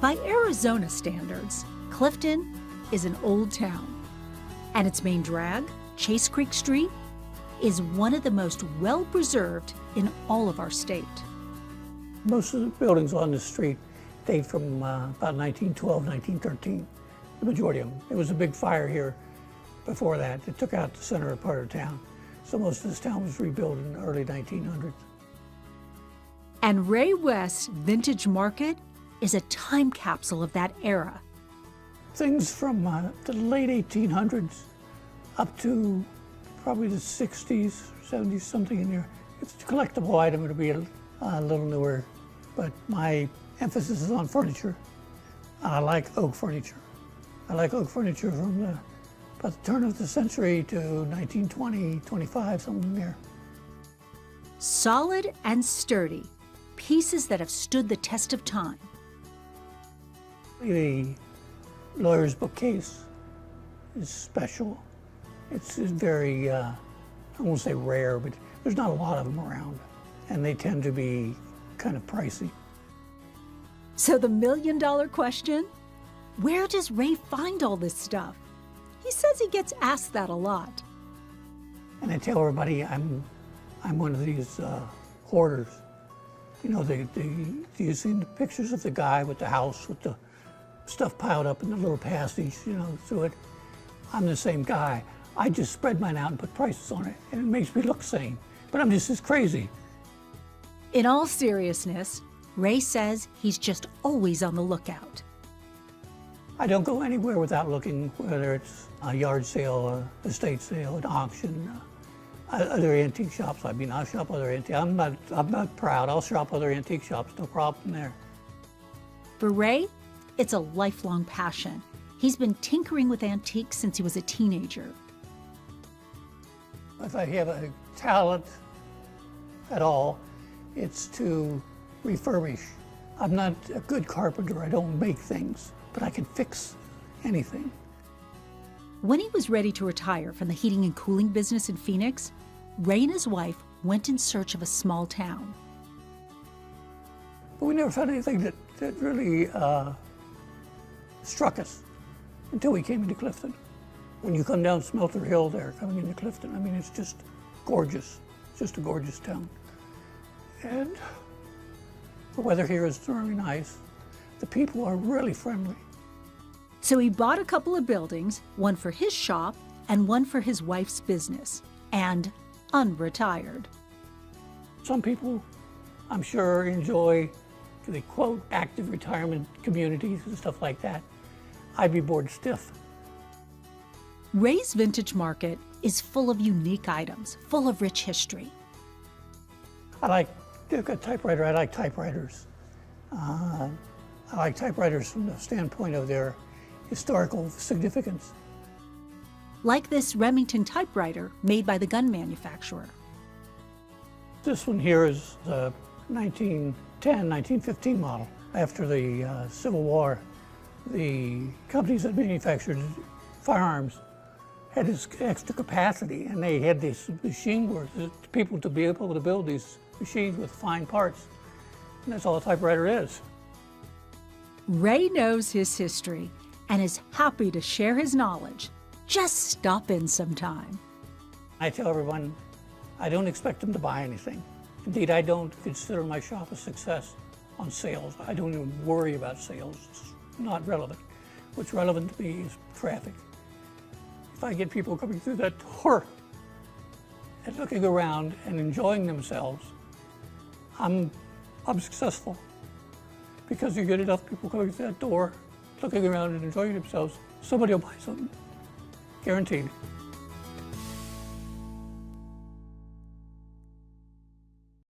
By Arizona standards, Clifton is an old town, and its main drag, Chase Creek Street, is one of the most well-preserved in all of our state. Most of the buildings on the street date from about 1912, 1913, the majority of them. There was a big fire here before that. It took out the center part of town. So most of this town was rebuilt in the early 1900s. And Ray West's Vintage Market is a time capsule of that era. Things from the late 1800s up to probably the 60s, 70s, something in there. It's a collectible item. It'll be a little newer, but my emphasis is on furniture. I like oak furniture. I like oak furniture from about the turn of the century to 1920, 25, something there. Solid and sturdy, pieces that have stood the test of time. The lawyer's bookcase is special. It's very, I won't say rare, but there's not a lot of them around, and they tend to be kind of pricey. So the million-dollar question, where does Ray find all this stuff? He says he gets asked that a lot. And I tell everybody I'm one of these hoarders. You know, you seen the pictures of the guy with the house with the stuff piled up in the little passage, you know, through it. I'm the same guy. I just spread mine out and put prices on it, and it makes me look sane. But I'm just as crazy. In all seriousness, Ray says he's just always on the lookout. I don't go anywhere without looking, whether it's a yard sale, a estate sale, an auction, other antique shops. I mean, I'll shop other antique. I'm not proud. I'll shop other antique shops, no problem there. For Ray, it's a lifelong passion. He's been tinkering with antiques since he was a teenager. If I have a talent at all, it's to refurbish. I'm not a good carpenter. I don't make things, but I can fix anything. When he was ready to retire from the heating and cooling business in Phoenix, Ray and his wife went in search of a small town. But we never found anything that really struck us until we came into Clifton. When you come down Smelter Hill there, coming into Clifton, I mean, it's just gorgeous. It's just a gorgeous town. And the weather here is really nice. The people are really friendly. So he bought a couple of buildings, one for his shop and one for his wife's business, and unretired. Some people, I'm sure, enjoy the quote active retirement communities and stuff like that. I'd be bored stiff. Ray's Vintage Market is full of unique items, full of rich history. I like a typewriter. I like typewriters. I like typewriters from the standpoint of their historical significance. Like this Remington typewriter made by the gun manufacturer. This one here is the 1910, 1915 model. After the Civil War, the companies that manufactured firearms had this extra capacity, and they had this machine work, people to be able to build these machines with fine parts. And that's all a typewriter is. Ray knows his history and is happy to share his knowledge. Just stop in sometime. I tell everyone, I don't expect them to buy anything. Indeed, I don't consider my shop a success on sales. I don't even worry about sales. It's not relevant. What's relevant to me is traffic. If I get people coming through that door and looking around and enjoying themselves, I'm successful. Because you get enough people coming through that door, looking around and enjoying themselves, somebody will buy something. Guaranteed.